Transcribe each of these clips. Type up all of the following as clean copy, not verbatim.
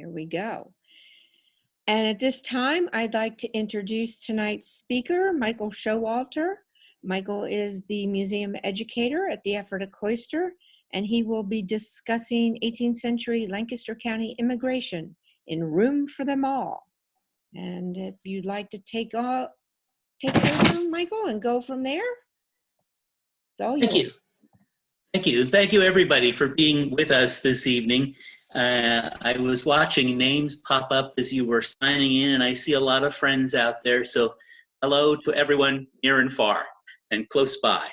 Here we go. And at this time, I'd like to introduce tonight's speaker, Michael Showalter. Michael is the museum educator at the Ephrata Cloister, and he will be discussing 18th century Lancaster County immigration in Room for Them All. And if you'd like to take it over, Michael, and go from there, it's all yours. Thank you. Thank you. Thank you, everybody, for being with us this evening. I was watching names pop up as you were signing in, and I see a lot of friends out there. So hello to everyone near and far and close by.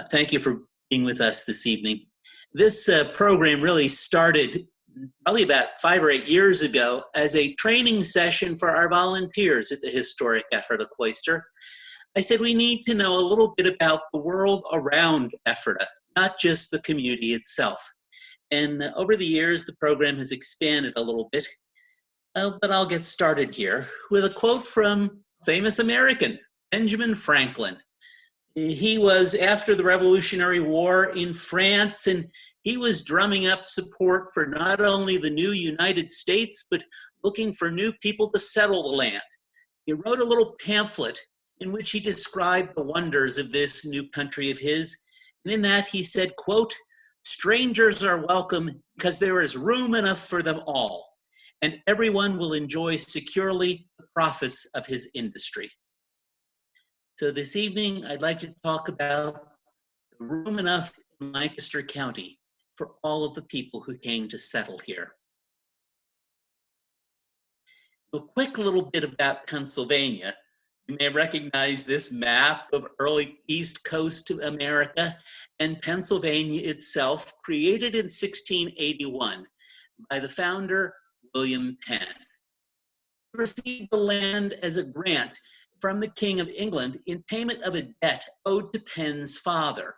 Thank you for being with us this evening. This program really started probably about 5 or 8 years ago as a training session for our volunteers at the historic Ephrata Cloister. I said we need to know a little bit about the world around Ephrata, not just the community itself. And over the years, the program has expanded a little bit, but I'll get started here with a quote from famous American, Benjamin Franklin. He was after the Revolutionary War in France, and he was drumming up support for not only the new United States, but looking for new people to settle the land. He wrote a little pamphlet in which he described the wonders of this new country of his. And in that he said, quote, "Strangers are welcome because there is room enough for them all, and everyone will enjoy securely the profits of his industry." So this evening, I'd like to talk about room enough in Lancaster County for all of the people who came to settle here. A quick little bit about Pennsylvania. You may recognize this map of early East Coast America, and Pennsylvania itself, created in 1681 by the founder, William Penn. He received the land as a grant from the King of England in payment of a debt owed to Penn's father.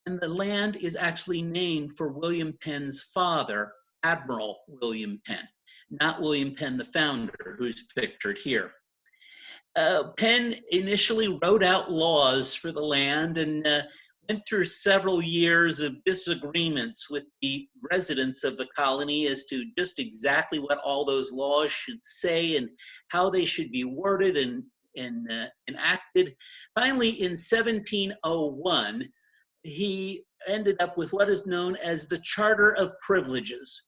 And the land is actually named for William Penn's father, Admiral William Penn, not William Penn, the founder, who's pictured here. Penn initially wrote out laws for the land and went through several years of disagreements with the residents of the colony as to just exactly what all those laws should say and how they should be worded and enacted. Finally, in 1701, he ended up with what is known as the Charter of Privileges.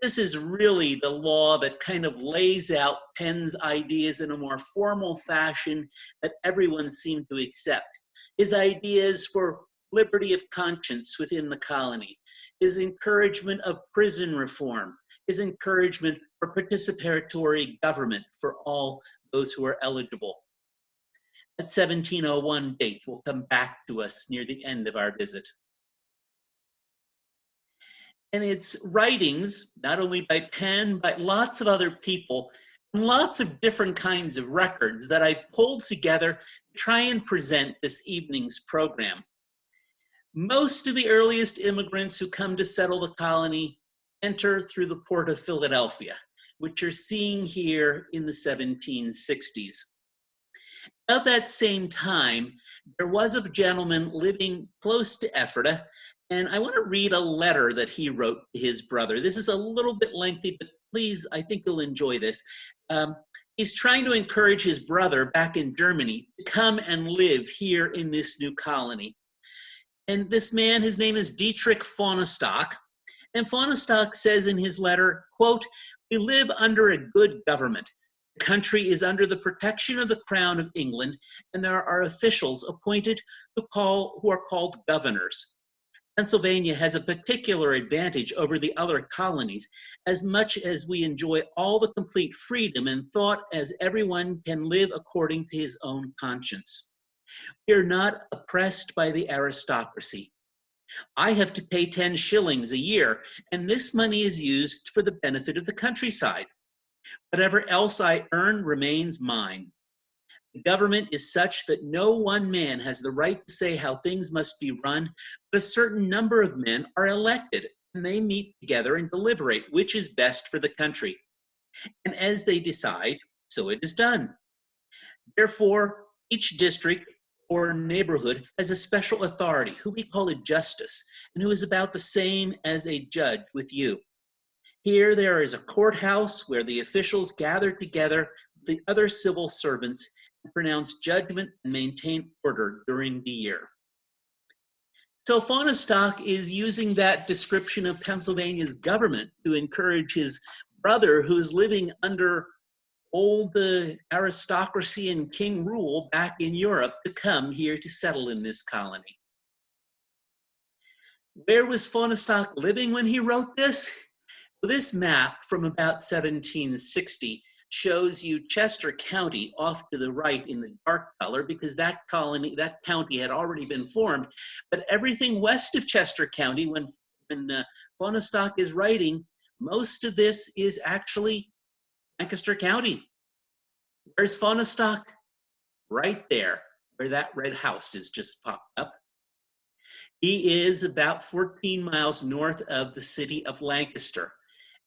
This is really the law that kind of lays out Penn's ideas in a more formal fashion that everyone seemed to accept. His ideas for liberty of conscience within the colony, his encouragement of prison reform, his encouragement for participatory government for all those who are eligible. That 1701 date will come back to us near the end of our visit. And its writings, not only by Penn, but lots of other people, and lots of different kinds of records that I've pulled together to try and present this evening's program. Most of the earliest immigrants who come to settle the colony enter through the port of Philadelphia, which you're seeing here in the 1760s. At that same time, there was a gentleman living close to Ephrata, and I want to read a letter that he wrote to his brother. This is a little bit lengthy, but please, I think you'll enjoy this. He's trying to encourage his brother back in Germany to come and live here in this new colony. And this man, his name is Dietrich Faunestock. And Faunestock says in his letter, quote, "We live under a good government. The country is under the protection of the Crown of England, and there are officials appointed who are called governors. Pennsylvania has a particular advantage over the other colonies, as much as we enjoy all the complete freedom and thought as everyone can live according to his own conscience. We are not oppressed by the aristocracy. I have to pay 10 shillings a year, and this money is used for the benefit of the countryside. Whatever else I earn remains mine. The government is such that no one man has the right to say how things must be run, but a certain number of men are elected, and they meet together and deliberate which is best for the country. And as they decide, so it is done. Therefore, each district or neighborhood has a special authority, who we call a justice, and who is about the same as a judge with you. Here there is a courthouse where the officials gather together with the other civil servants and pronounce judgment and maintain order during the year. So Fahnestock is using that description of Pennsylvania's government to encourage his brother, who's living under old aristocracy and king rule back in Europe, to come here to settle in this colony. Where was Fahnestock living when he wrote this? Well, this map from about 1760 shows you Chester County off to the right in the dark color, because that county had already been formed. But everything west of Chester County, when Fahnestock is writing, most of this is actually Lancaster County. Where's Fahnestock? Right there, where that red house is just popped up. He is about 14 miles north of the city of Lancaster.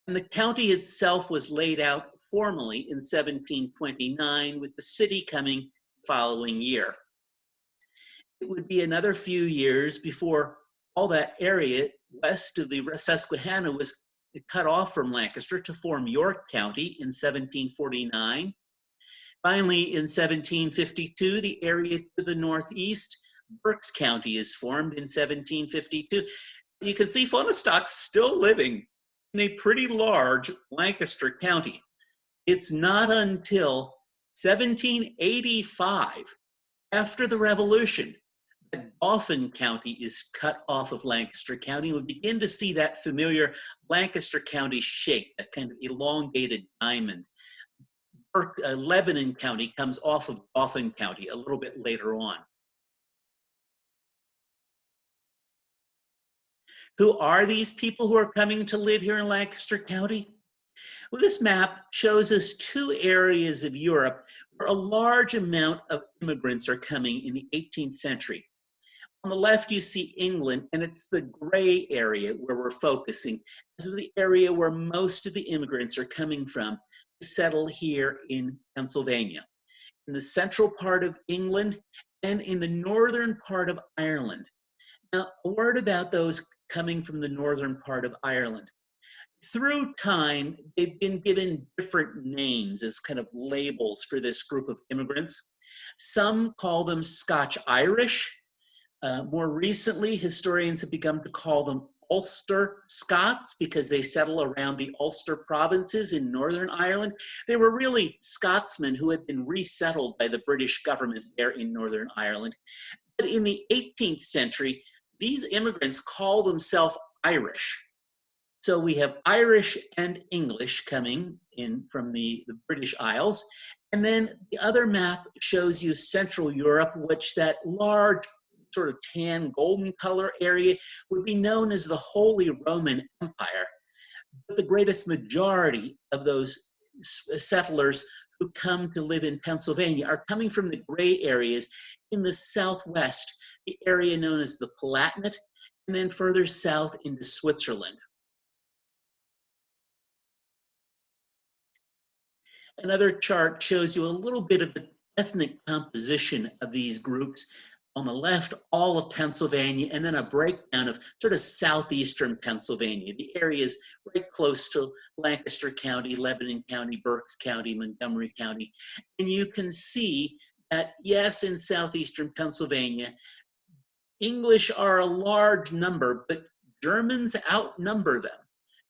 And the county itself was laid out formally in 1729, with the city coming the following year. It would be another few years before all that area west of the Susquehanna was cut off from Lancaster to form York County in 1749. Finally, in 1752, the area to the northeast, Berks County, is formed in 1752. You can see Fahnestock's still living in a pretty large Lancaster County. It's not until 1785, after the Revolution, that Dauphin County is cut off of Lancaster County. We begin to see that familiar Lancaster County shape, that kind of elongated diamond. Lebanon County comes off of Dauphin County a little bit later on. Who are these people who are coming to live here in Lancaster County? Well, this map shows us two areas of Europe where a large amount of immigrants are coming in the 18th century. On the left, you see England, and it's the gray area where we're focusing. This is the area where most of the immigrants are coming from to settle here in Pennsylvania. In the central part of England and in the northern part of Ireland. Now, a word about those coming from the northern part of Ireland. Through time, they've been given different names as kind of labels for this group of immigrants. Some call them Scotch-Irish. More recently, historians have begun to call them Ulster Scots because they settle around the Ulster provinces in Northern Ireland. They were really Scotsmen who had been resettled by the British government there in Northern Ireland. But in the 18th century, these immigrants call themselves Irish. So we have Irish and English coming in from the British Isles. And then the other map shows you Central Europe, which that large sort of tan golden color area would be known as the Holy Roman Empire. But the greatest majority of those settlers who come to live in Pennsylvania are coming from the gray areas in the southwest, the area known as the Palatinate, and then further south into Switzerland. Another chart shows you a little bit of the ethnic composition of these groups. On the left, all of Pennsylvania, and then a breakdown of sort of southeastern Pennsylvania, the areas right close to Lancaster County, Lebanon County, Berks County, Montgomery County. And you can see that, yes, in southeastern Pennsylvania, English are a large number, but Germans outnumber them.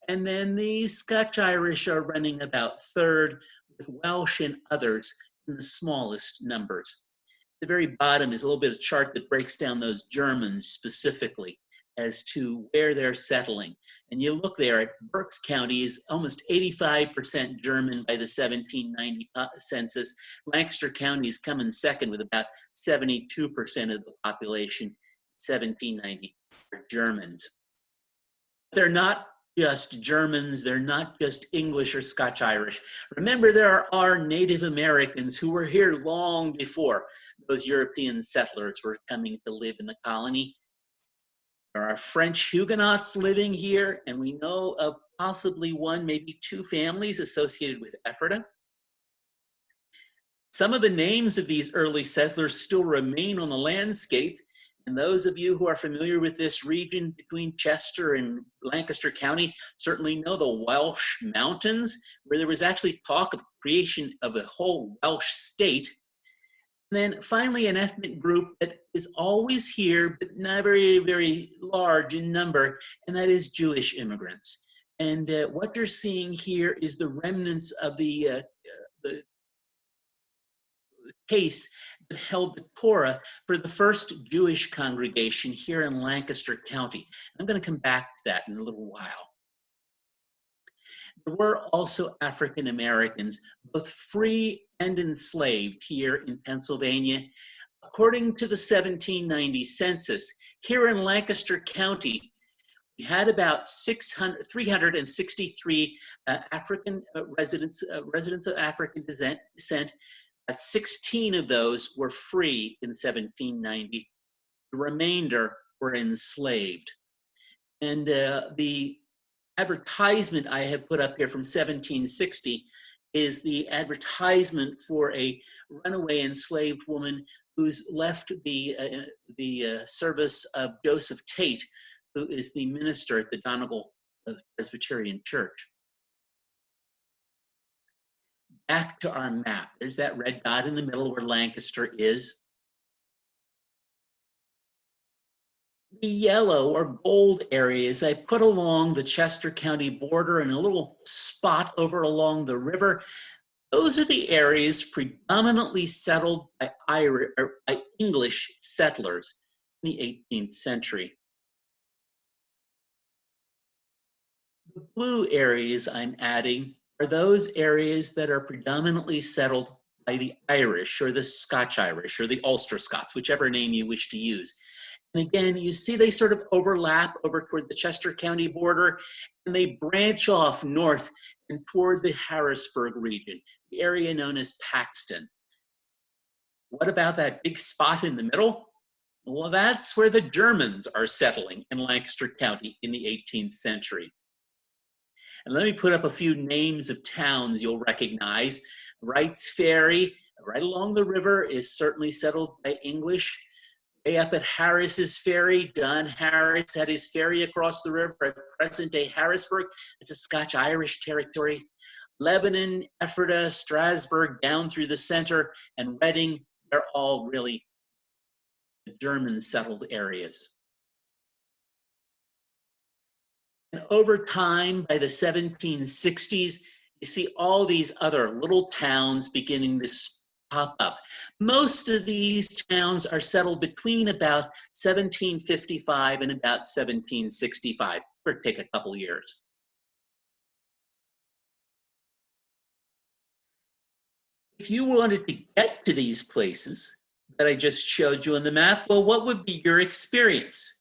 And then the Scotch-Irish are running about third, with Welsh and others in the smallest numbers. The very bottom is a little bit of a chart that breaks down those Germans specifically as to where they're settling. And you look there at Berks County is almost 85% German by the 1790 census. Lancaster County is coming second with about 72% of the population, 1790 are Germans. They're not just Germans, they're not just English or Scotch-Irish. Remember, there are Native Americans who were here long before those European settlers were coming to live in the colony. There are French Huguenots living here, and we know of possibly one, maybe two families associated with Ephrata. Some of the names of these early settlers still remain on the landscape, And those of you who are familiar with this region between Chester and Lancaster County certainly know the Welsh Mountains, where there was actually talk of creation of a whole Welsh state. And then finally, an ethnic group that is always here, but not very, very large in number, and that is Jewish immigrants. And what you're seeing here is the remnants of the case that held the Torah for the first Jewish congregation here in Lancaster County. I'm going to come back to that in a little while. There were also African Americans, both free and enslaved, here in Pennsylvania. According to the 1790 census, here in Lancaster County, we had about 363 African residents of African descent. At 16 of those were free in 1790. The remainder were enslaved. And the advertisement I have put up here from 1760 is the advertisement for a runaway enslaved woman who's left the service of Joseph Tate, who is the minister at the Donegal Presbyterian Church. Back to our map. There's that red dot in the middle where Lancaster is. The yellow or gold areas I put along the Chester County border and a little spot over along the river. Those are the areas predominantly settled by English settlers in the 18th century. The blue areas I'm adding are those areas that are predominantly settled by the Irish or the Scotch Irish or the Ulster Scots, whichever name you wish to use. And again, you see they sort of overlap over toward the Chester County border, and they branch off north and toward the Harrisburg region, the area known as Paxton. What about that big spot in the middle? Well, that's where the Germans are settling in Lancaster County in the 18th century. And let me put up a few names of towns you'll recognize. Wright's Ferry, right along the river, is certainly settled by English. Way up at Harris's Ferry, John Harris had his ferry across the river at present-day Harrisburg. It's a Scotch-Irish territory. Lebanon, Ephrata, Strasbourg, down through the center, and Reading, they're all really German-settled areas. And over time, by the 1760s, you see all these other little towns beginning to pop up. Most of these towns are settled between about 1755 and about 1765, or take a couple years. If you wanted to get to these places that I just showed you on the map, well, what would be your experience?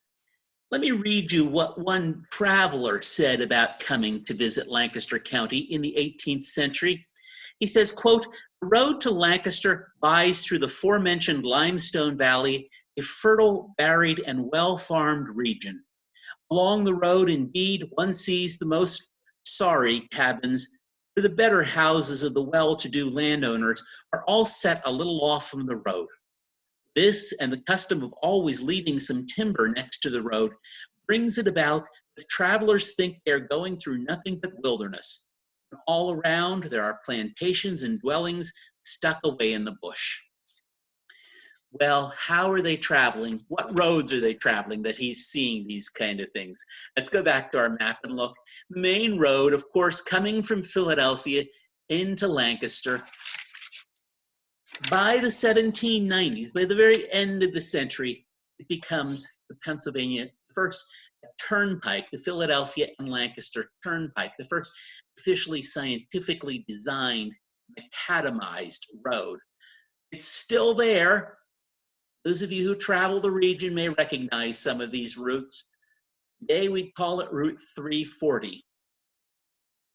Let me read you what one traveler said about coming to visit Lancaster County in the 18th century. He says, quote, "The road to Lancaster lies through the aforementioned limestone valley, a fertile, varied, and well-farmed region. Along the road, indeed, one sees the most sorry cabins, for the better houses of the well-to-do landowners are all set a little off from the road. This and the custom of always leaving some timber next to the road brings it about that travelers think they are going through nothing but wilderness. All around, there are plantations and dwellings stuck away in the bush." Well, how are they traveling? What roads are they traveling that he's seeing these kind of things? Let's go back to our map and look. Main road, of course, coming from Philadelphia into Lancaster. By the 1790s, by the very end of the century, it becomes the Pennsylvania first turnpike, the Philadelphia and Lancaster Turnpike, the first officially scientifically designed macadamized road. It's still there. Those of you who travel the region may recognize some of these routes. Today we'd call it Route 340.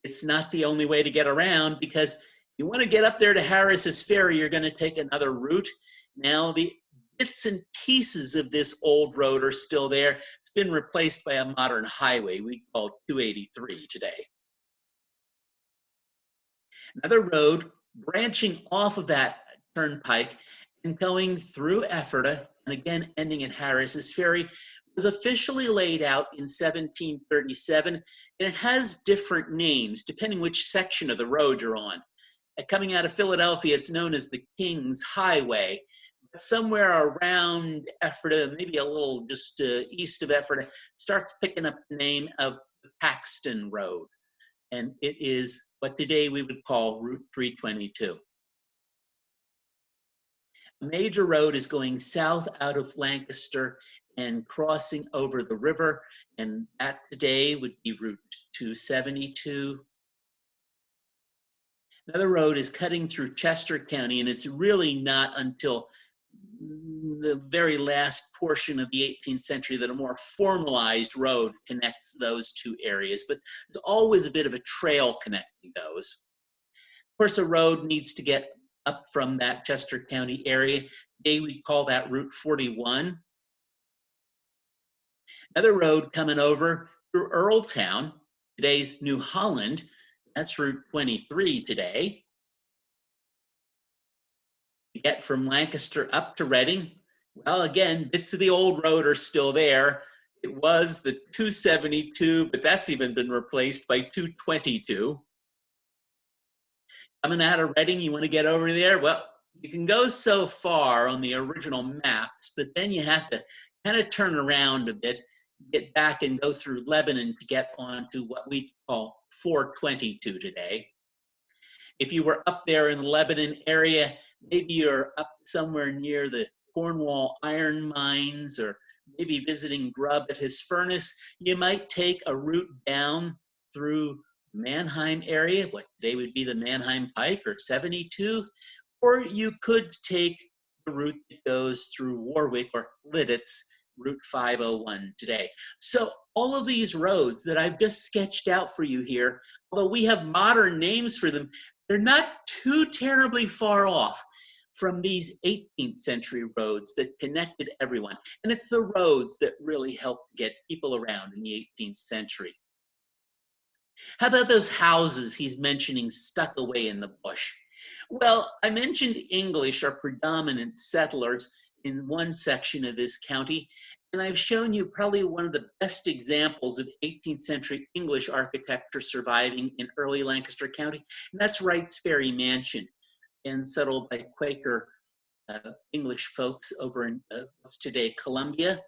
It's not the only way to get around, because you want to get up there to Harris's Ferry, you're going to take another route. Now the bits and pieces of this old road are still there. It's been replaced by a modern highway we call 283 today. Another road branching off of that turnpike and going through Ephrata and again ending at Harris's Ferry, was officially laid out in 1737, and it has different names depending which section of the road you're on. Coming out of Philadelphia, it's known as the King's Highway. But somewhere around Ephrata, maybe a little just east of Ephrata, starts picking up the name of the Paxton Road, and it is what today we would call Route 322. A major road is going south out of Lancaster and crossing over the river, and that today would be Route 272. Another road is cutting through Chester County, and it's really not until the very last portion of the 18th century that a more formalized road connects those two areas, but there's always a bit of a trail connecting those. Of course, a road needs to get up from that Chester County area. Today we call that Route 41. Another road coming over through Earltown, today's New Holland, that's Route 23 today. To get from Lancaster up to Reading, well, again, bits of the old road are still there. It was the 272, but that's even been replaced by 222. Coming out of Reading, you want to get over there? Well, you can go so far on the original maps, but then you have to kind of turn around a bit, get back and go through Lebanon to get onto what we call 422 today. If you were up there in the Lebanon area, maybe you're up somewhere near the Cornwall iron mines, or maybe visiting Grubb at his furnace, you might take a route down through Mannheim area, what today would be the Mannheim Pike or 72, or you could take the route that goes through Warwick or Lidditz, Route 501 today. So all of these roads that I've just sketched out for you here, although we have modern names for them, they're not too terribly far off from these 18th century roads that connected everyone. And it's the roads that really helped get people around in the 18th century. How about those houses he's mentioning stuck away in the bush? Well, I mentioned English are predominant settlers in one section of this county, and I've shown you probably one of the best examples of 18th century English architecture surviving in early Lancaster County, and that's Wright's Ferry Mansion, and settled by Quaker English folks over in what's today Columbia.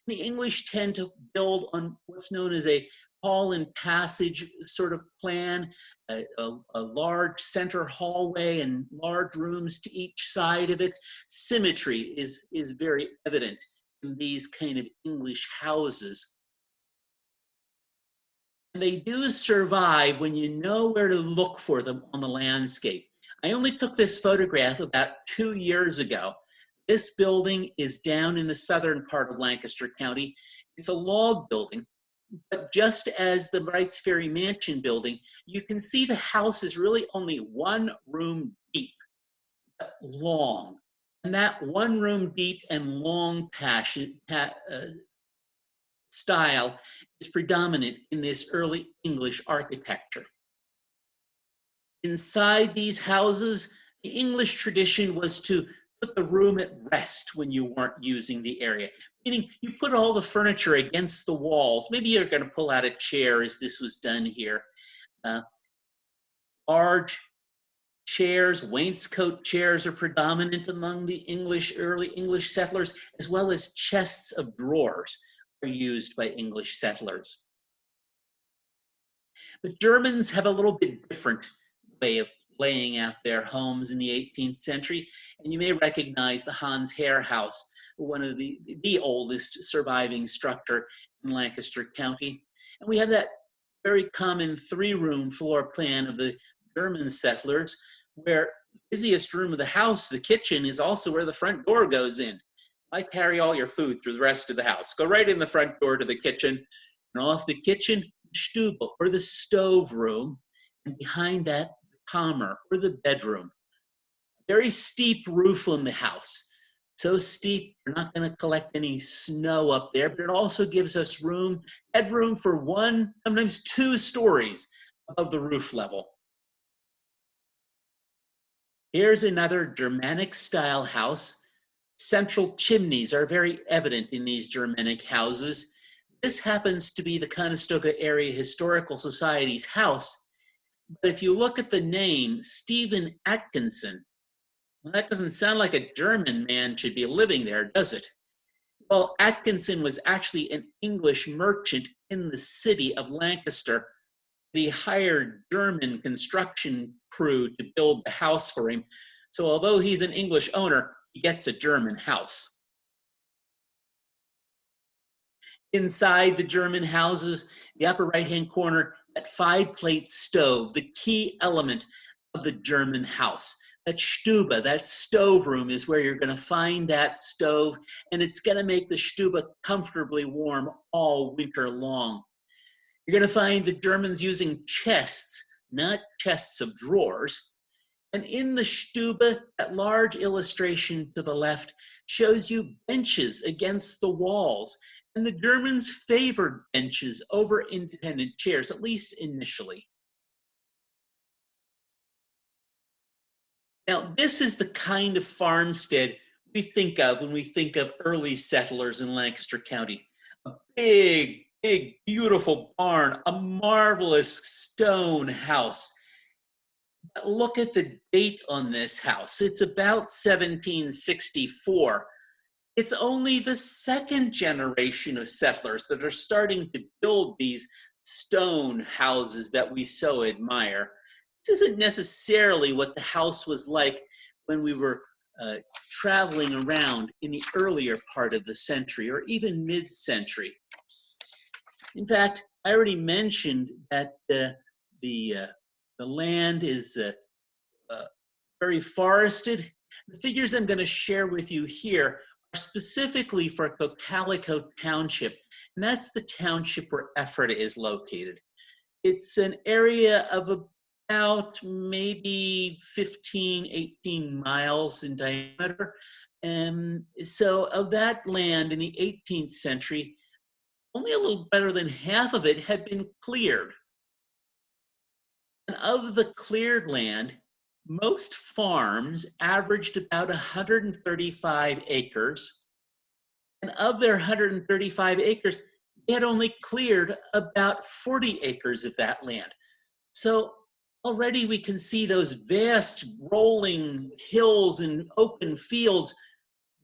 The English tend to build on what's known as a hall and passage sort of plan, a large center hallway and large rooms to each side of it. Symmetry is very evident in these kind of English houses. And they do survive when you know where to look for them on the landscape. I only took this photograph about 2 years ago. This building is down in the southern part of Lancaster County. It's a log building, but just as the Wright's Ferry Mansion building, you can see the house is really only one room deep, but long. And that one room deep and long style is predominant in this early English architecture. Inside these houses, the English tradition was to put the room at rest when you weren't using the area. Meaning you put all the furniture against the walls. Maybe you're going to pull out a chair as this was done here. Large chairs, wainscot chairs are predominant among the early English settlers, as well as chests of drawers are used by English settlers. But Germans have a little bit different way of laying out their homes in the 18th century, and you may recognize the Hans Herr house, one of the oldest surviving structure in Lancaster County. And we have that very common 3-room floor plan of the German settlers, where the busiest room of the house, the kitchen, is also where the front door goes in. Why carry all your food through the rest of the house? Go right in the front door to the kitchen, and off the kitchen, Stube, or the stove room, and behind that, the Kammer, or the bedroom. Very steep roof on the house. So steep, we're not going to collect any snow up there, but it also gives us headroom for 1, sometimes 2 stories above the roof level. Here's another Germanic style house, Central chimneys are very evident in these Germanic houses. This happens to be the Conestoga Area Historical Society's house, but if you look at the name, Stephen Atkinson, well, that doesn't sound like a German man should be living there, does it? Well, Atkinson was actually an English merchant in the city of Lancaster. He hired German construction crew to build the house for him. So although he's an English owner, he gets a German house. Inside the German houses, the upper right-hand corner, that 5-plate stove, the key element of the German house. That Stube, that stove room, is where you're going to find that stove, and it's going to make the Stube comfortably warm all winter long. You're going to find the Germans using chests, not chests of drawers. And in the Stube, that large illustration to the left shows you benches against the walls. And the Germans favored benches over independent chairs, at least initially. Now, this is the kind of farmstead we think of when we think of early settlers in Lancaster County. A big, big, beautiful barn, a marvelous stone house. But look at the date on this house. It's about 1764. It's only the second generation of settlers that are starting to build these stone houses that we so admire. This isn't necessarily what the house was like when we were traveling around in the earlier part of the century or even mid-century. In fact, I already mentioned that the land is very forested. The figures I'm going to share with you here are specifically for Cocalico Township, and that's the township where Ephrata is located. It's an area of about maybe 15, 18 miles in diameter. And so of that land in the 18th century, only a little better than half of it had been cleared. And of the cleared land, most farms averaged about 135 acres. And of their 135 acres, they had only cleared about 40 acres of that land. So already we can see those vast rolling hills and open fields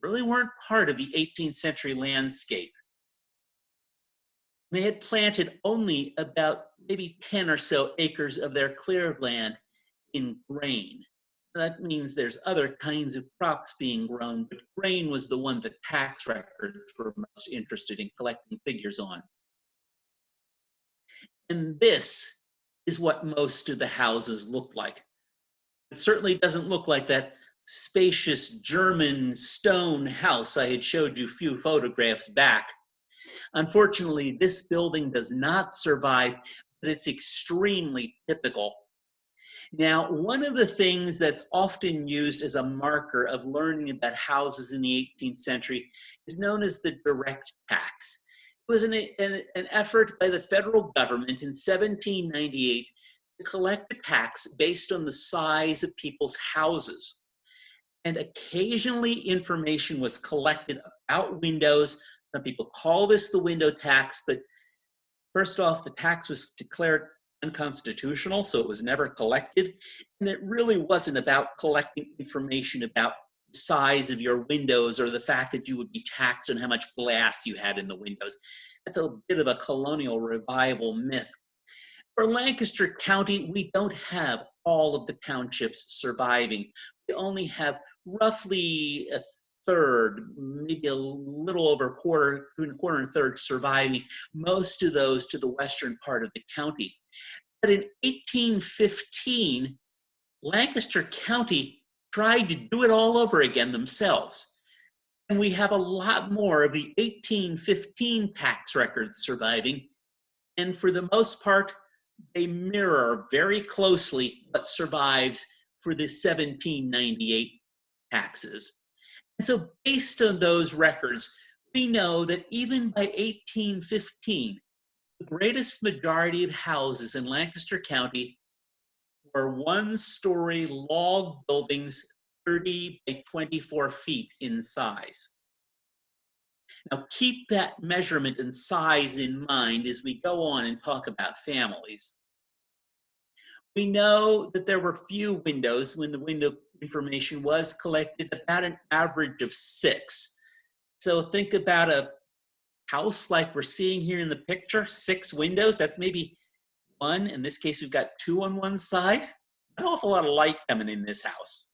really weren't part of the 18th century landscape. They had planted only about maybe 10 or so acres of their cleared land in grain. That means there's other kinds of crops being grown, but grain was the one that tax records were most interested in collecting figures on. And this is what most of the houses look like. It certainly doesn't look like that spacious German stone house I had showed you a few photographs back. Unfortunately, this building does not survive, but it's extremely typical. Now, one of the things that's often used as a marker of learning about houses in the 18th century is known as the direct tax. It was an effort by the federal government in 1798 to collect a tax based on the size of people's houses. And occasionally information was collected about windows. Some people call this the window tax, but first off, the tax was declared unconstitutional, so it was never collected. And it really wasn't about collecting information about the size of your windows or the fact that you would be taxed on how much glass you had in the windows. That's a bit of a colonial revival myth. For Lancaster County, we don't have all of the townships surviving. We only have roughly a third, maybe a little over a quarter, between a quarter and a third surviving, most of those to the western part of the county. But in 1815, Lancaster County tried to do it all over again themselves. And we have a lot more of the 1815 tax records surviving. And for the most part, they mirror very closely what survives for the 1798 taxes. And so based on those records, we know that even by 1815, the greatest majority of houses in Lancaster County were one-story log buildings 30 by 24 feet in size. Now keep that measurement and size in mind as we go on and talk about families. We know that there were few windows when the window information was collected, about an average of 6. So think about a house like we're seeing here in the picture, 6 windows. That's maybe 1. In this case, we've got 2 on one side. An awful lot of light coming in this house.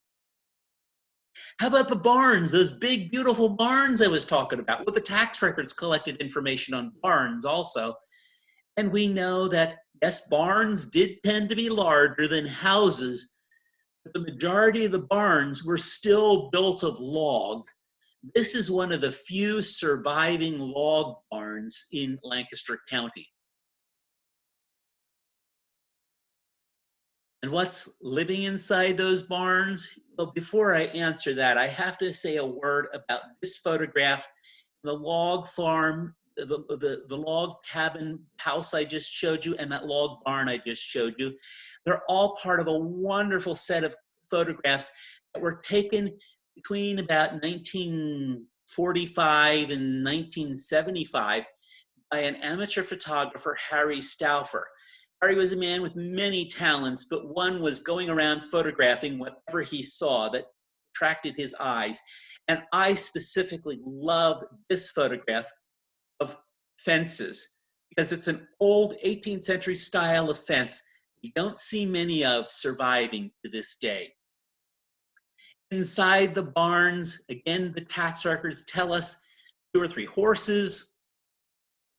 How about the barns, those big, beautiful barns I was talking about? Well, the tax records collected information on barns also. And we know that, yes, barns did tend to be larger than houses, but the majority of the barns were still built of log. This is one of the few surviving log barns in Lancaster County. And what's living inside those barns? Well, before I answer that, I have to say a word about this photograph. The log farm, the log cabin house I just showed you, and that log barn I just showed you. They're all part of a wonderful set of photographs that were taken between about 1945 and 1975 by an amateur photographer, Harry Stauffer. Harry was a man with many talents, but one was going around photographing whatever he saw that attracted his eyes. And I specifically love this photograph of fences because it's an old 18th century style of fence you don't see many of surviving to this day. Inside the barns, again, the tax records tell us 2 or 3 horses,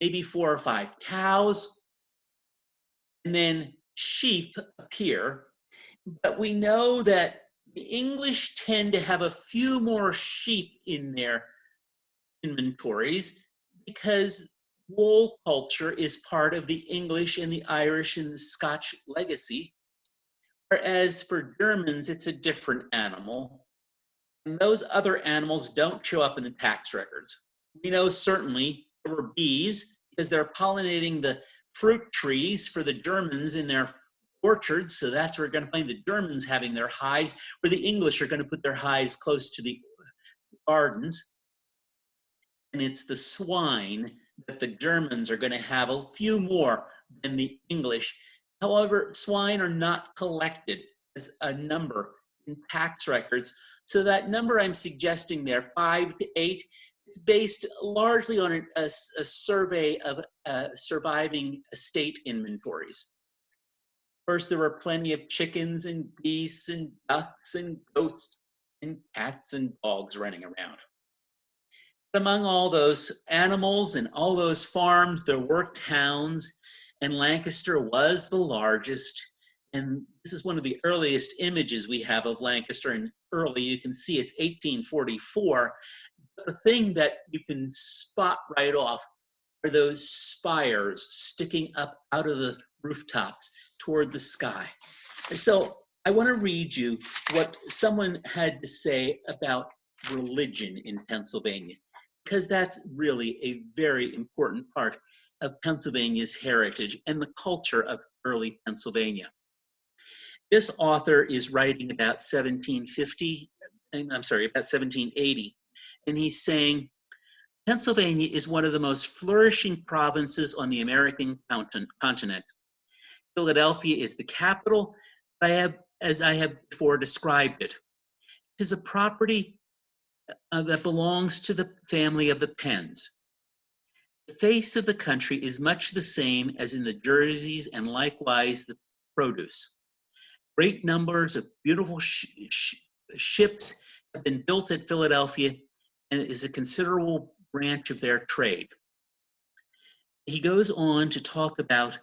maybe 4 or 5 cows, and then sheep appear. But we know that the English tend to have a few more sheep in their inventories because wool culture is part of the English and the Irish and the Scotch legacy. Whereas for Germans, it's a different animal. And those other animals don't show up in the tax records. We know certainly there were bees because they're pollinating the fruit trees for the Germans in their orchards. So that's where we're going to find the Germans having their hives, where the English are going to put their hives close to the gardens. And it's the swine that the Germans are going to have a few more than the English. However, swine are not collected as a number in tax records. So that number I'm suggesting there, 5 to 8, it's based largely on a survey of surviving estate inventories. Of course, there were plenty of chickens and geese and ducks and goats and cats and dogs running around. Among all those animals and all those farms, there were towns, and Lancaster was the largest. And this is one of the earliest images we have of Lancaster, and early, you can see it's 1844. But the thing that you can spot right off are those spires sticking up out of the rooftops toward the sky. And so I want to read you what someone had to say about religion in Pennsylvania, because that's really a very important part of Pennsylvania's heritage and the culture of early Pennsylvania. This author is writing about 1780, and he's saying, Pennsylvania is one of the most flourishing provinces on the American continent. Philadelphia is the capital, as I have before described it. It is a property that belongs to the family of the Penns. The face of the country is much the same as in the Jerseys and likewise the produce. Great numbers of beautiful ships have been built at Philadelphia and it is a considerable branch of their trade. He goes on to talk about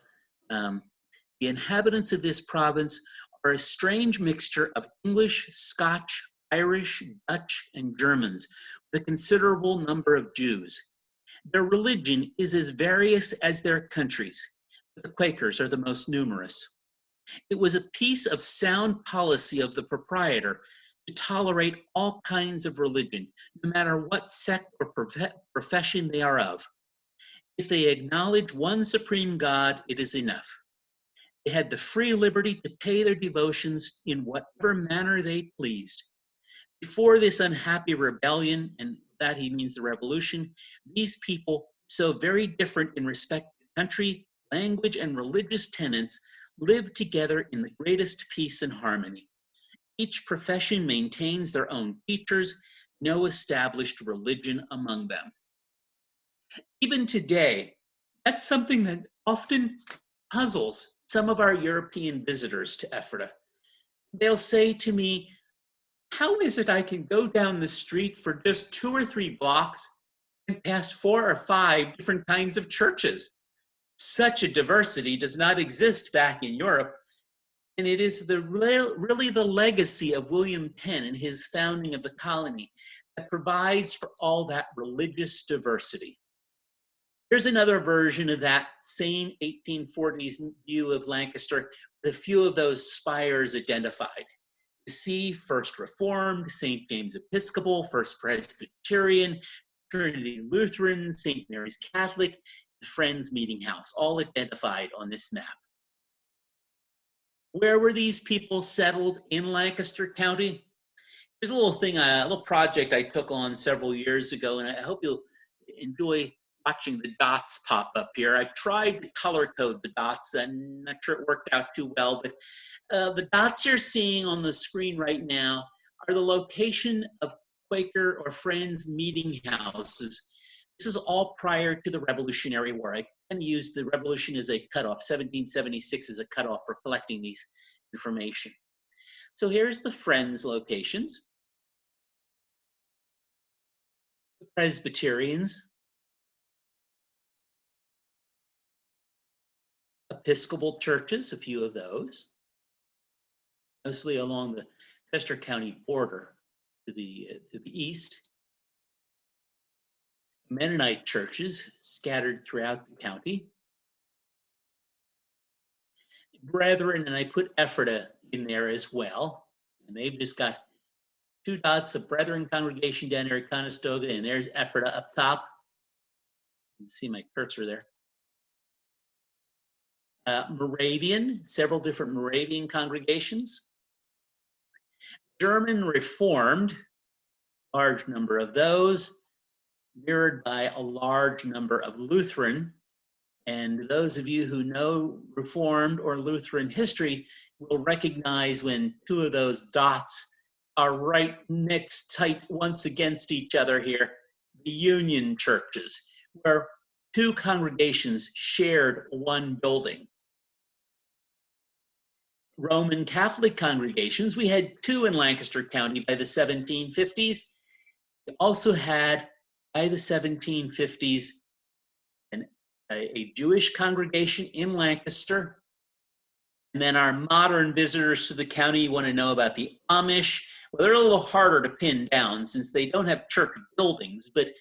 the inhabitants of this province are a strange mixture of English, Scotch, Irish, Dutch, and Germans, with a considerable number of Jews. Their religion is as various as their countries, but the Quakers are the most numerous. It was a piece of sound policy of the proprietor to tolerate all kinds of religion, no matter what sect or profession they are of. If they acknowledge one supreme God, it is enough. They had the free liberty to pay their devotions in whatever manner they pleased. Before this unhappy rebellion, and that he means the revolution, these people, so very different in respect to country, language, and religious tenets, lived together in the greatest peace and harmony. Each profession maintains their own teachers, no established religion among them. Even today, that's something that often puzzles some of our European visitors to Ephrata. They'll say to me, how is it I can go down the street for just 2 or 3 blocks and pass 4 or 5 different kinds of churches? Such a diversity does not exist back in Europe, and it is really the legacy of William Penn and his founding of the colony that provides for all that religious diversity. Here's another version of that same 1840s view of Lancaster, with a few of those spires identified. You see First Reformed, St. James Episcopal, First Presbyterian, Trinity Lutheran, St. Mary's Catholic, Friends Meeting House, all identified on this map. Where were these people settled in Lancaster County? Here's a little thing, a little project I took on several years ago, and I hope you'll enjoy watching the dots pop up here. I tried to color code the dots. I'm not sure it worked out too well, but the dots you're seeing on the screen right now are the location of Quaker or Friends meeting houses. This is all prior to the Revolutionary War. I can use the Revolution as a cutoff. 1776 is a cutoff for collecting these information. So here's the Friends locations. The Presbyterians, Episcopal churches, a few of those, mostly along the Chester County border to the east. Mennonite churches scattered throughout the county. Brethren, and I put Ephrata in there as well, and they've just got 2 dots of Brethren congregation down there at Conestoga, and there's Ephrata up top. You can see my cursor there. Moravian, several different Moravian congregations. German Reformed, large number of those, mirrored by a large number of Lutheran. And those of you who know Reformed or Lutheran history will recognize when 2 of those dots are right next, tight, once against each other here, the Union churches, where 2 congregations shared 1 building. Roman Catholic congregations, we had 2 in Lancaster County by the 1750s. We also had, by the 1750s, a Jewish congregation in Lancaster. And then our modern visitors to the county want to know about the Amish. Well, they're a little harder to pin down since they don't have church buildings, but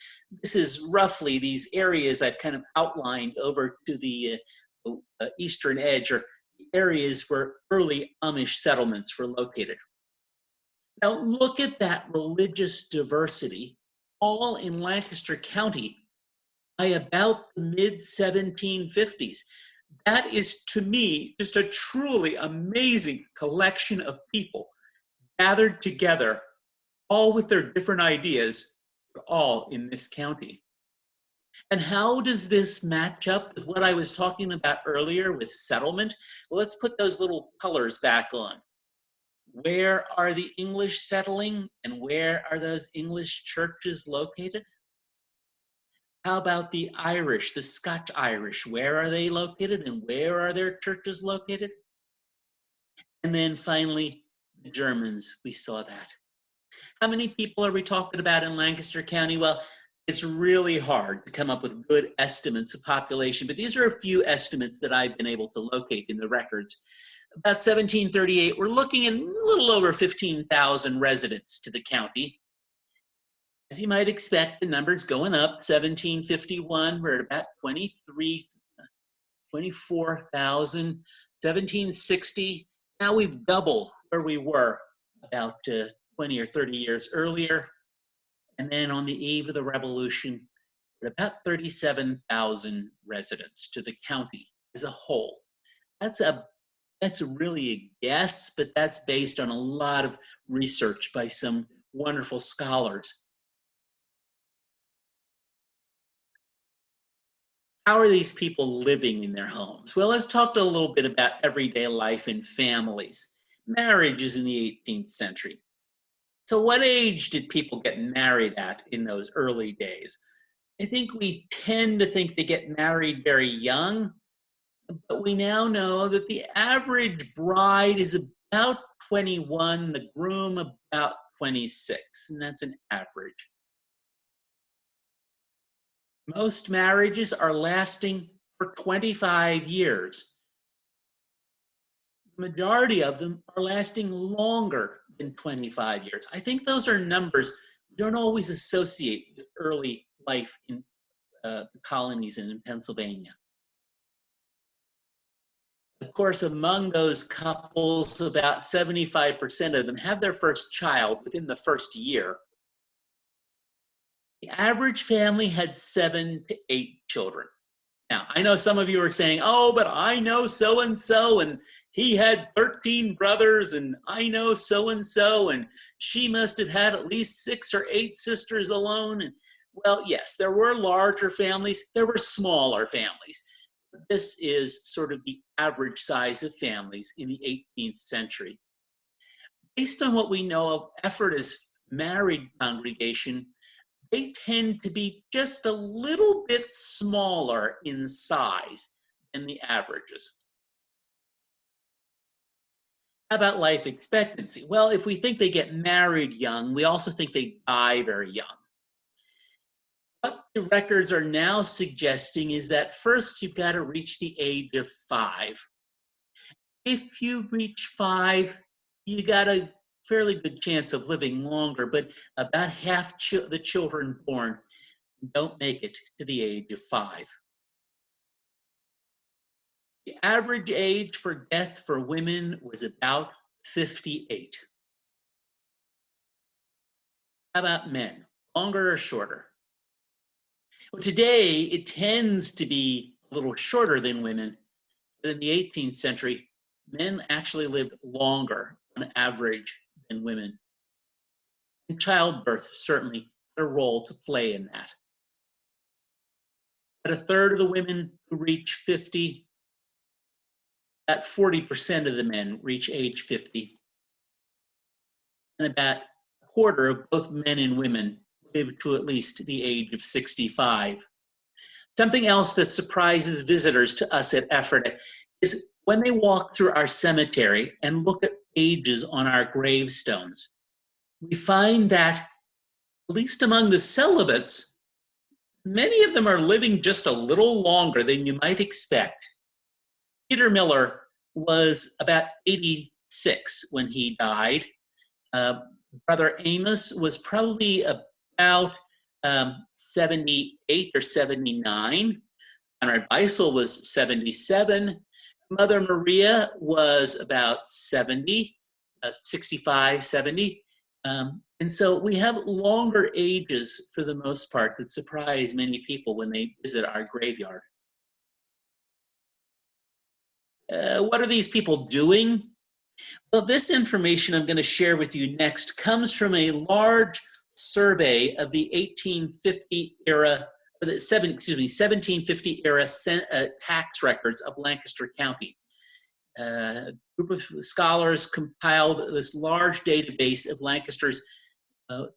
this is roughly these areas I've kind of outlined over to the eastern edge, or areas where early Amish settlements were located. Now look at that religious diversity, all in Lancaster County by about the mid-1750s. That is, to me, just a truly amazing collection of people gathered together, all with their different ideas, all in this county. And how does this match up with what I was talking about earlier with settlement? Well, let's put those little colors back on. Where are the English settling, and where are those English churches located? How about the Irish, the Scotch Irish? Where are they located, and where are their churches located? And then finally, the Germans, we saw that. How many people are we talking about in Lancaster County? Well, it's really hard to come up with good estimates of population, but these are a few estimates that I've been able to locate in the records. About 1738, we're looking at a little over 15,000 residents to the county. As you might expect, the number's going up. 1751, we're at about 24,000. 1760, now we've doubled where we were about 20 or 30 years earlier. And then on the eve of the Revolution, we're about 37,000 residents to the county as a whole. That's really a guess, but that's based on a lot of research by some wonderful scholars. How are these people living in their homes? Well, let's talk a little bit about everyday life in families. Marriages in the 18th century. So what age did people get married at in those early days? I think we tend to think they get married very young, but we now know that the average bride is about 21, the groom about 26, and that's an average. Most marriages are lasting for 25 years. The majority of them are lasting longer than 25 years. I think those are numbers we don't always associate with early life in the colonies and in Pennsylvania. Of course, among those couples, about 75% of them have their first child within the first year. The average family had 7 to 8 children. Now, I know some of you are saying, oh, but I know so-and-so, and he had 13 brothers, and I know so-and-so, and she must have had at least 6 or 8 sisters alone. And, well, yes, there were larger families. There were smaller families. This is sort of the average size of families in the 18th century. Based on what we know of Ephrata's married congregation, they tend to be just a little bit smaller in size than the averages. How about life expectancy? Well, if we think they get married young, we also think they die very young. What the records are now suggesting is that first you've got to reach the age of 5. If you reach 5, you got a fairly good chance of living longer, but about half the children born don't make it to the age of 5. The average age for death for women was about 58. How about men? Longer or shorter? Well, today it tends to be a little shorter than women, but in the 18th century, men actually lived longer on average than women. And childbirth certainly had a role to play in that. At a third of the women who reach 50, about 40% of the men reach age 50, and about a quarter of both men and women live to at least the age of 65. Something else that surprises visitors to us at Ephrata is when they walk through our cemetery and look at ages on our gravestones. We find that, at least among the celibates, many of them are living just a little longer than you might expect. Peter Miller was about 86 when he died. Brother Amos was probably about 78 or 79. Conrad Beisel was 77. Mother Maria was about 70, 65, 70. And so we have longer ages for the most part that surprise many people when they visit our graveyard. What are these people doing? Well, this information I'm going to share with you next comes from a large survey of the 1850 era, the 1750 era tax records of Lancaster County. A group of scholars compiled this large database of Lancaster's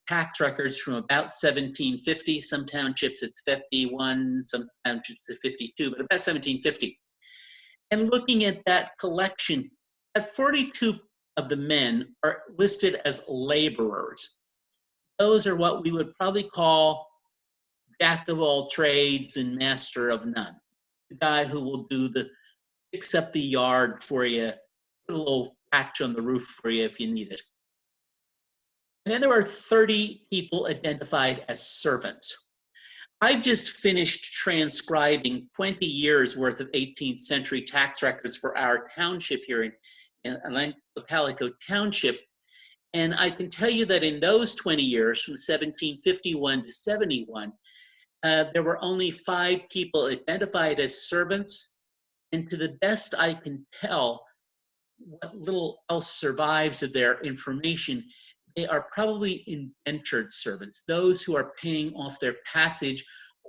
tax records from about 1750. Some townships it's 51, some townships it's 52, but about 1750. And looking at that collection, 42 of the men are listed as laborers. Those are what we would probably call jack of all trades and master of none. The guy who will fix up the yard for you, put a little patch on the roof for you if you need it. And then there are 30 people identified as servants. I've just finished transcribing 20 years worth of 18th century tax records for our township here in Palico Township. And I can tell you that in those 20 years, from 1751 to 71, there were only 5 people identified as servants. And to the best I can tell, what little else survives of their information, they are probably indentured servants, those who are paying off their passage,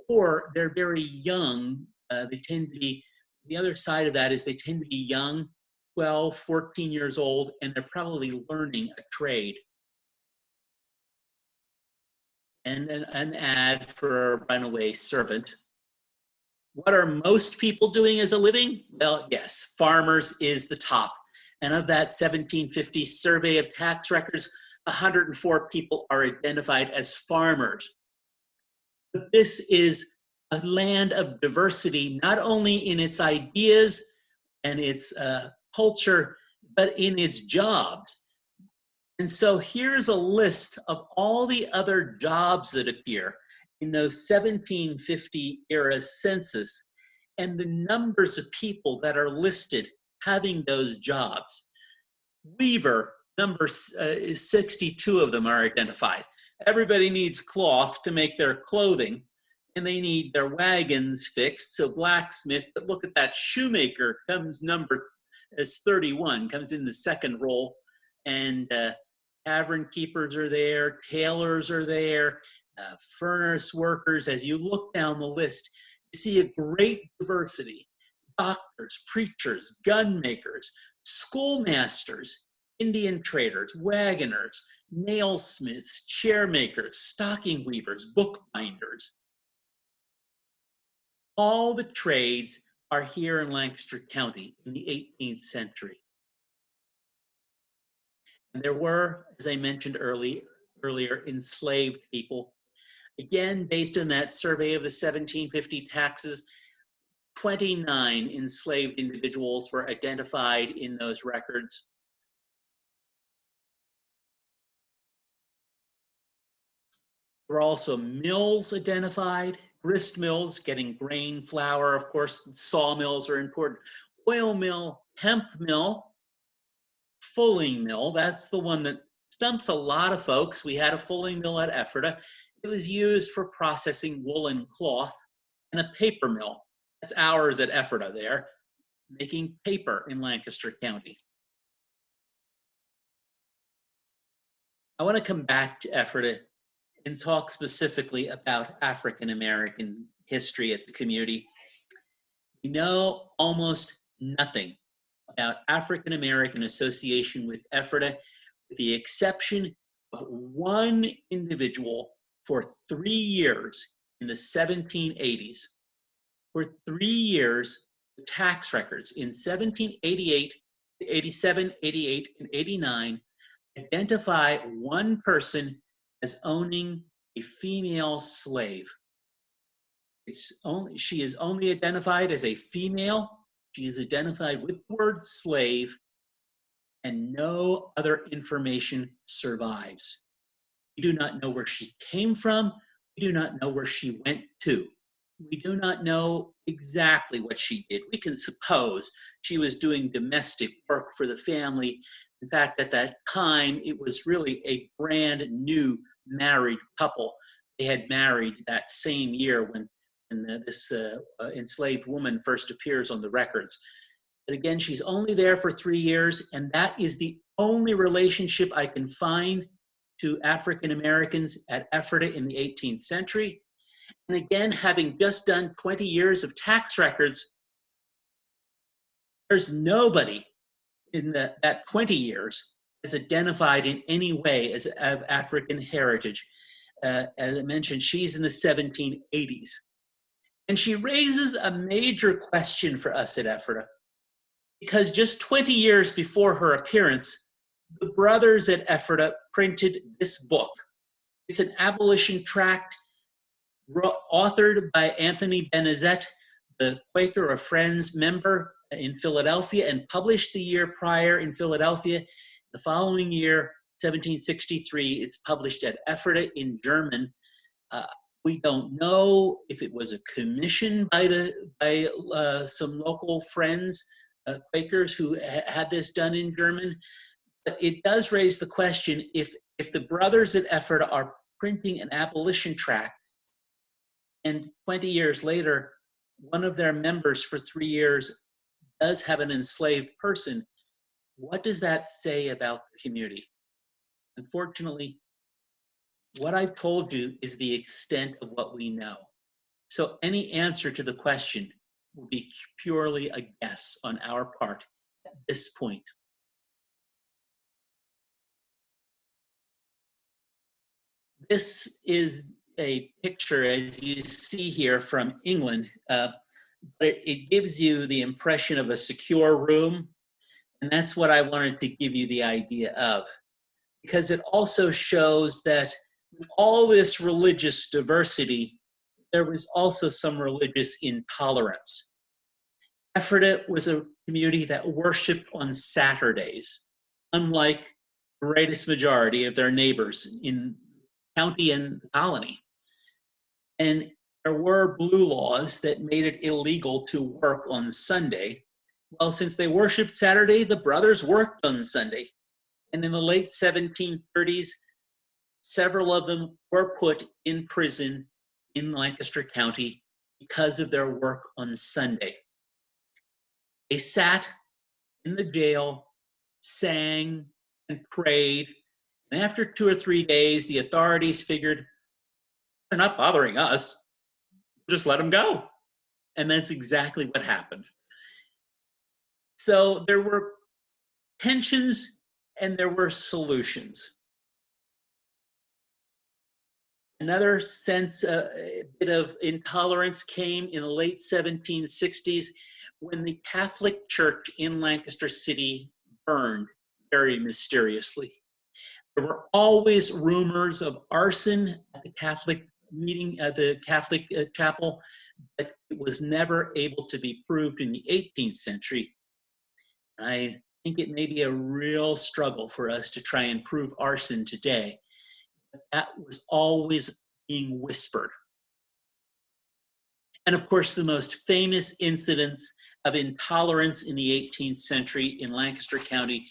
or they're very young. They tend to be, the other side of that is they tend to be young, 12, 14 years old, and they're probably learning a trade. And an ad for a runaway servant. What are most people doing as a living? Well, yes, farmers is the top. And of that 1750 survey of tax records, 104 people are identified as farmers. But this is a land of diversity, not only in its ideas and its culture, but in its jobs. And so here's a list of all the other jobs that appear in those 1750 era census and the numbers of people that are listed having those jobs. Weaver, number 62 of them are identified. Everybody needs cloth to make their clothing, and they need their wagons fixed. So blacksmith, but look at that, shoemaker comes number as 31, comes in the second roll, and tavern keepers are there, tailors are there, furnace workers. As you look down the list, you see a great diversity. Doctors, preachers, gun makers, schoolmasters, Indian traders, wagoners, nailsmiths, chair makers, stocking weavers, bookbinders. All the trades are here in Lancaster County in the 18th century. And there were, as I mentioned earlier, enslaved people. Again, based on that survey of the 1750 taxes, 29 enslaved individuals were identified in those records. There were also mills identified, grist mills, getting grain, flour, of course, sawmills are important, oil mill, hemp mill, fulling mill, that's the one that stumps a lot of folks. We had a fulling mill at Ephrata. It was used for processing woolen cloth, and a paper mill. That's ours at Ephrata there, making paper in Lancaster County. I want to come back to Ephrata and talk specifically about African American history at the community. We know almost nothing about African American association with Ephrata, with the exception of one individual for 3 years in the 1780s. For 3 years, the tax records in 1788, 87, 88, and 89 identify one person as owning a female slave. She is only identified as a female. She is identified with the word slave, and no other information survives. We do not know where she came from. We do not know where she went to. We do not know exactly what she did. We can suppose she was doing domestic work for the family. In fact, at that time, it was really a brand new married couple. They had married that same year when this enslaved woman first appears on the records. But again, she's only there for 3 years, and that is the only relationship I can find to African Americans at Ephrata in the 18th century. And again, having just done 20 years of tax records, there's nobody in that 20 years is identified in any way as of African heritage. As I mentioned, she's in the 1780s. And she raises a major question for us at Ephrata, because just 20 years before her appearance, the brothers at Ephrata printed this book. It's an abolition tract authored by Anthony Benezet, the Quaker of Friends member in Philadelphia, and published the year prior in Philadelphia. The following year, 1763, it's published at Ephrata in German. We don't know if it was a commission by some local friends, Quakers who had this done in German. But it does raise the question, if the brothers at Ephrata are printing an abolition tract, and 20 years later, one of their members for 3 years does have an enslaved person, what does that say about the community? Unfortunately, what I've told you is the extent of what we know. So any answer to the question will be purely a guess on our part at this point. This is a picture, as you see here, from England. But it gives you the impression of a secure room, and that's what I wanted to give you the idea of, because it also shows that with all this religious diversity, there was also some religious intolerance. Ephrata was a community that worshiped on Saturdays, unlike the greatest majority of their neighbors in county and colony. And there were blue laws that made it illegal to work on Sunday. Well, since they worshiped Saturday, the brothers worked on Sunday. And in the late 1730s, several of them were put in prison in Lancaster County because of their work on Sunday. They sat in the jail, sang, and prayed. And after 2 or 3 days, the authorities figured, they're not bothering us. Just let them go. And that's exactly what happened. So there were tensions and there were solutions. Another sense, a bit of intolerance came in the late 1760s when the Catholic Church in Lancaster City burned very mysteriously. There were always rumors of arson at the Catholic meeting, at the Catholic chapel, but it was never able to be proved in the 18th century. I think it may be a real struggle for us to try and prove arson today. But that was always being whispered. And of course, the most famous incident of intolerance in the 18th century in Lancaster County,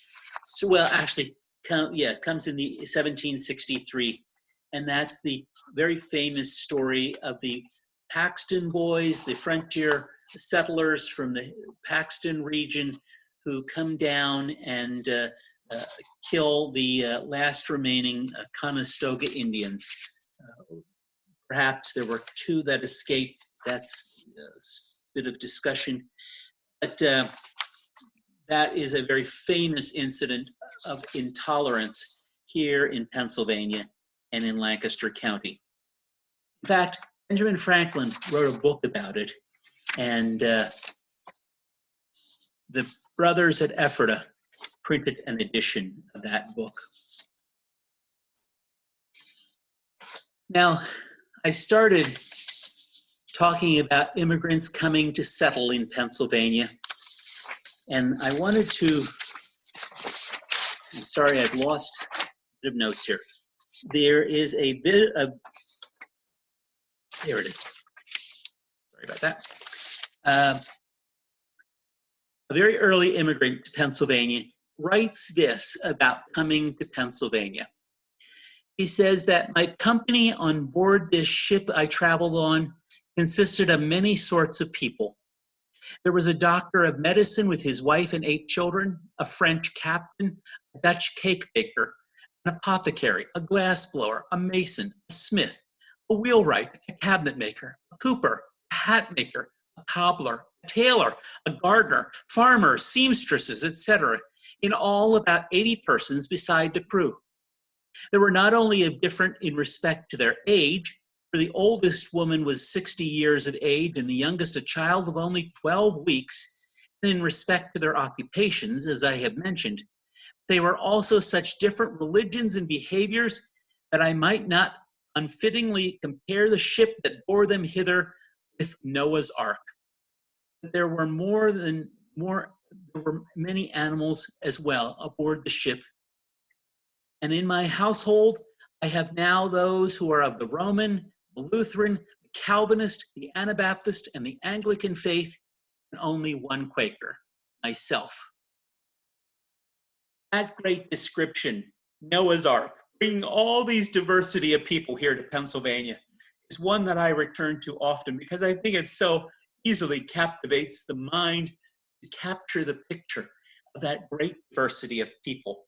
well, actually, comes in the 1763. And that's the very famous story of the Paxton boys, the frontier settlers from the Paxton region who come down and kill the last remaining Conestoga Indians. Perhaps there were 2 that escaped. That's a bit of discussion. But that is a very famous incident of intolerance here in Pennsylvania and in Lancaster County. In fact, Benjamin Franklin wrote a book about it, and the brothers at Ephrata printed an edition of that book. Now, I started talking about immigrants coming to settle in Pennsylvania, and I wanted to, I'm sorry, I've lost a bit of notes here. There is a bit of, there it is. Sorry about that. A very early immigrant to Pennsylvania writes this about coming to Pennsylvania. He says that my company on board this ship I traveled on consisted of many sorts of people. There was a doctor of medicine with his wife and 8 children, a French captain, a Dutch cake baker, an apothecary, a glassblower, a mason, a smith, a wheelwright, a cabinet maker, a cooper, a hat maker, a cobbler, a tailor, a gardener, farmers, seamstresses, etc. In all, about 80 persons beside the crew. They were not only different in respect to their age, for the oldest woman was 60 years of age and the youngest a child of only 12 weeks, and in respect to their occupations, as I have mentioned. They were also such different religions and behaviors that I might not unfittingly compare the ship that bore them hither with Noah's Ark. But there were many animals as well aboard the ship. And in my household, I have now those who are of the Roman, the Lutheran, the Calvinist, the Anabaptist, and the Anglican faith, and only one Quaker, myself. That great description, Noah's Ark, bringing all these diversity of people here to Pennsylvania, is one that I return to often because I think it so easily captivates the mind to capture the picture of that great diversity of people.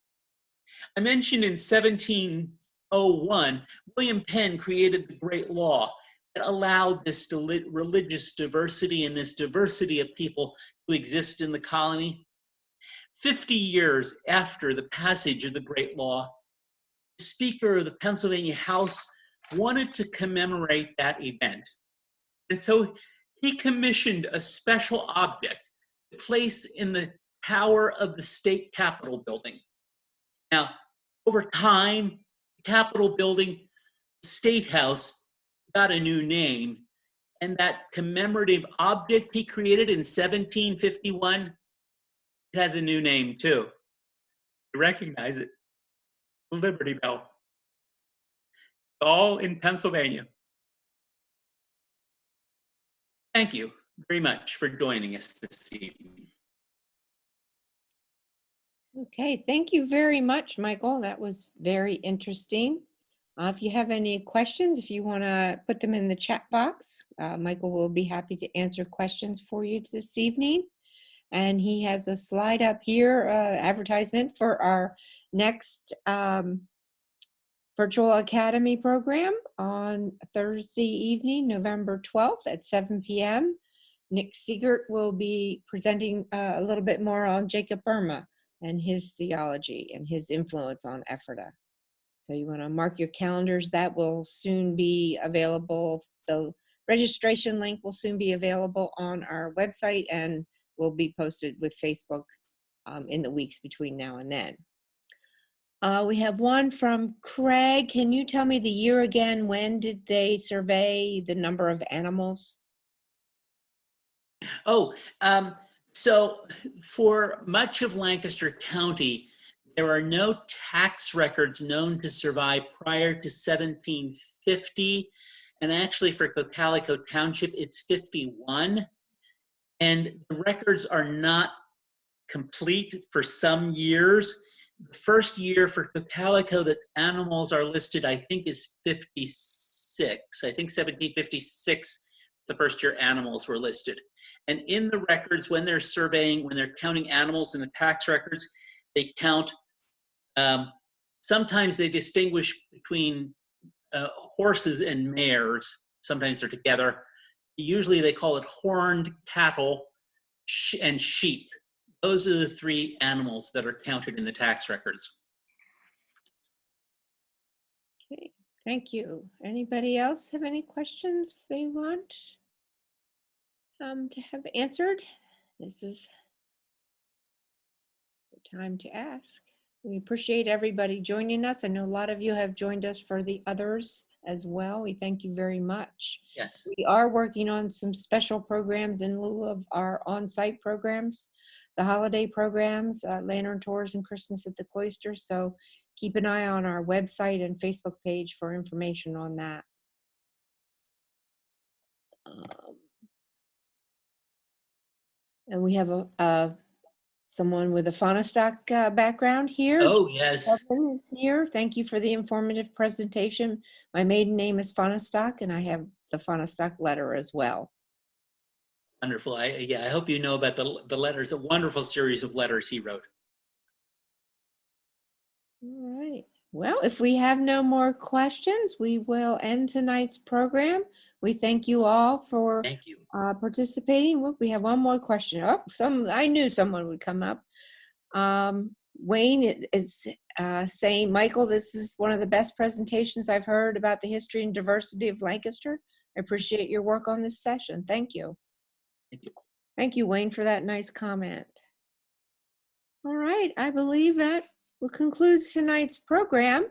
I mentioned in 1701, William Penn created the Great Law that allowed this religious diversity and this diversity of people to exist in the colony. 50 years after the passage of the Great Law, the Speaker of the Pennsylvania House wanted to commemorate that event. And so he commissioned a special object to place in the tower of the state capitol building. Now, over time, the Capitol building, the State House, got a new name, and that commemorative object he created in 1751, it has a new name too. You recognize it, the Liberty Bell. All in Pennsylvania. Thank you very much for joining us this evening. Okay, thank you very much, Michael. That was very interesting. If you have any questions, if you want to put them in the chat box, Michael will be happy to answer questions for you this evening. And he has a slide up here, advertisement for our next Virtual Academy program on Thursday evening, November 12th at 7 p.m. Nick Siegert will be presenting a little bit more on Jacob Burma and his theology and his influence on Ephrata. So you want to mark your calendars. That will soon be available. The registration link will soon be available on our website and will be posted with Facebook in the weeks between now and then. We have one from Craig. Can you tell me the year again? When did they survey the number of animals? So for much of Lancaster County, there are no tax records known to survive prior to 1750. And actually for Cocalico Township, it's 51. And the records are not complete for some years. The first year for Cocalico that animals are listed, I think, is 56. I think 1756, the first year animals were listed. And in the records, when they're surveying, when they're counting animals in the tax records, they count, sometimes they distinguish between horses and mares. Sometimes they're together. Usually they call it horned cattle and sheep. Those are the three animals that are counted in the tax records. Okay, thank you. Anybody else have any questions they want to have answered? This is the time to ask. We appreciate everybody joining us. I know a lot of you have joined us for the others as well. We thank you very much. Yes. We are working on some special programs in lieu of our on-site programs, the holiday programs, Lantern Tours and Christmas at the Cloister. So keep an eye on our website and Facebook page for information on that. And we have someone with a Phonostock background here. Oh, yes. Is here. Thank you for the informative presentation. My maiden name is Phonostock, and I have the Phonostock letter as well. Wonderful. I hope you know about the letters, a wonderful series of letters he wrote. All right. Well, if we have no more questions, we will end tonight's program. We thank you all for participating. Well, we have one more question. Oh, I knew someone would come up. Wayne is saying, Michael, this is one of the best presentations I've heard about the history and diversity of Lancaster. I appreciate your work on this session. Thank you. Thank you. Thank you, Wayne, for that nice comment. All right, I believe that concludes tonight's program.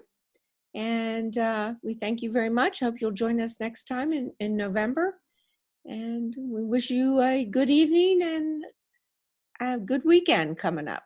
And we thank you very much. Hope you'll join us next time in November. And we wish you a good evening and a good weekend coming up.